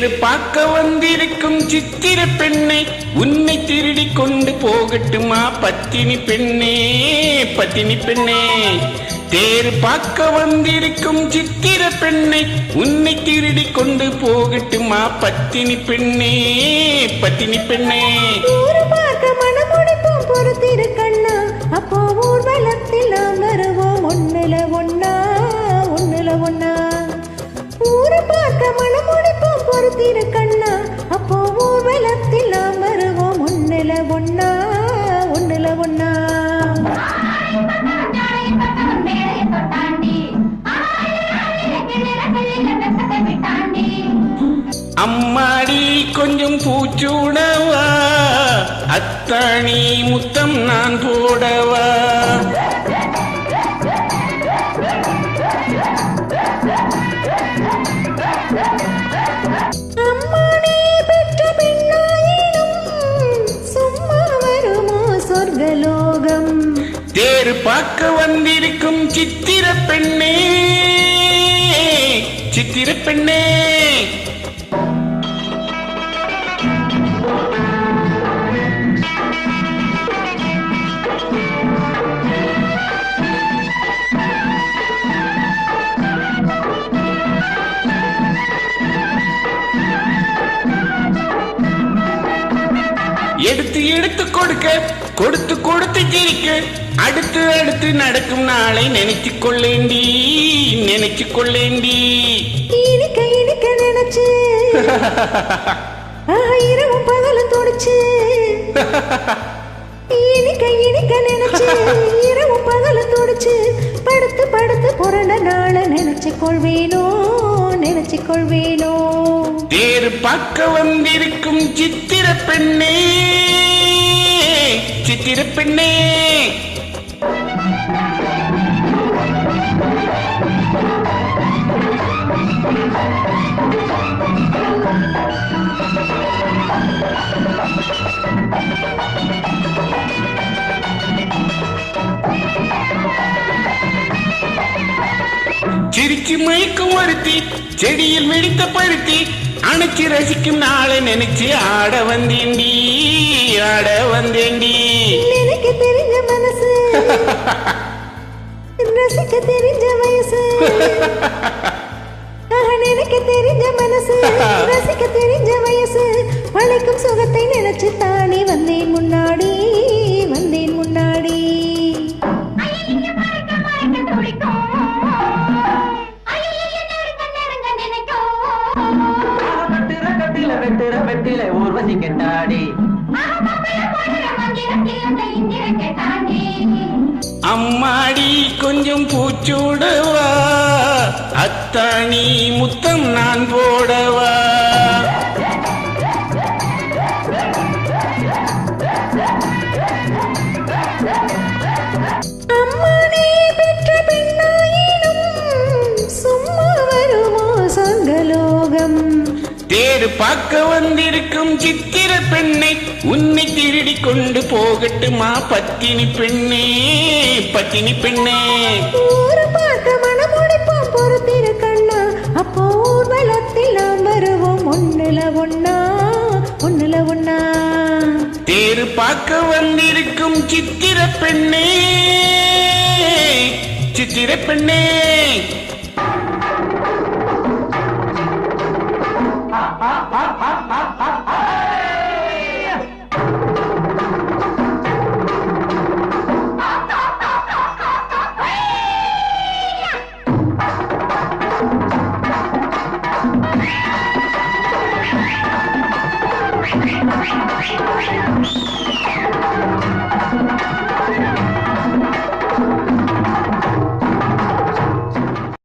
தேரு பார்க்க வந்திருக்கும் சித்திர பெண்ணை உன்னை திருடி கொண்டு போகட்டுமா பத்தினி பெண்ணே பத்தினி பெண்ணே. தேரு பார்க்க வந்திருக்கும் சித்திர பெண்ணை உன்னை திருடி கொண்டு போகட்டுமா பத்தினி பெண்ணே பத்தினி பெண்ணே. ஊரு பார்க்க மனமுடிப்போம் பொறுத்திரு கண்ணா, அப்போ ஊர்வலத்தில் நாம் வருவோம் ஒண்ணுல ஒண்ணா ஒண்ணுல ஒண்ணா. ஊரு பார்க்க மனமுடிப்போம் பொறுத்திரு கண்ணா, அப்போ ஊர்வலத்தில் நாம் வருவோம் ஒண்ணுல ஒண்ணா ஒண்ணுல ஒண்ணா. அம்மாடி கொஞ்சம் பூச்சூடவா, அத்தாணி முத்தம் நான் போடவா. அம்மானே பெற்ற பெண்ணாயினும் சும்மா வருமோ சொர்க்கலோகம். தேரு பார்க்க வந்திருக்கும் சித்திர பெண்ணே சித்திர பெண்ணே. எடுத்து எடுத்து கொடுக்க கொடுத்து கொடுத்து ஜெயிக்க அடுத்து அடுத்து நடக்கும் நாளை நினைச்சு கொள்ளேண்டி நினைச்சு கொள்ளேண்டி. இனிக்க இனிக்க நினைச்சு இரவும் பகலும் துடிச்சு. இனிக்க இனிக்க நினைச்சு இரவும் பகலும் துடிச்சு படுத்து படுத்து புரண்ட நாள நினைச்சு கொள்வேனோ நினைச்சு கொள்வேனோ. தேரு பார்க்க வந்திருக்கும் சித்திர பெண்ணே சித்திர பெண்ணே. சிரிச்சு மயக்கும் ஒருத்தி செடியில் வெடித்த பருத்தி அணைச்சு ரசிக்கும் நாளை நினைச்சு ஆட வந்தேண்டி ஆட வந்தேண்டி. நினைக்க தெரிஞ்ச மனசு ரசிக்க தெரிஞ்ச வயசு. நினைக்க தெரிஞ்ச மனசு ரசிக்க தெரிஞ்ச வயசு. வளைக்கும் சுகத்தை நினைச்சு தானே வந்தேன் முன்னாடி வந்தேன் முன்னாடி. வெட்டில ஊர்வசி கெட்டாடி. அம்மாடி கொஞ்சம் பூச்சூடவா, அத்தாணி முத்தம் நான் போடவா. அம்மானே பெற்ற பெண்ணாயினும் சும்மா வருமோ சொர்க்கலோகம். தேரு பார்க்க வந்திருக்கும் சித்திர பெண்ணை உன்னை திருடி கொண்டு போகட்டுமா பத்தினி பெண்ணே பத்தினி பெண்ணே. ஊரு பார்க்க மனமுடிப்போம் பொறுத்திரு கண்ணா, அப்போ ஊர்வலத்தில் நாம் வருவோம் ஒண்ணுல ஒண்ணா ஒண்ணுல ஒண்ணா. தேரு பார்க்க வந்திருக்கும் சித்திர பெண்ணே சித்திர பெண்ணே. Thank you.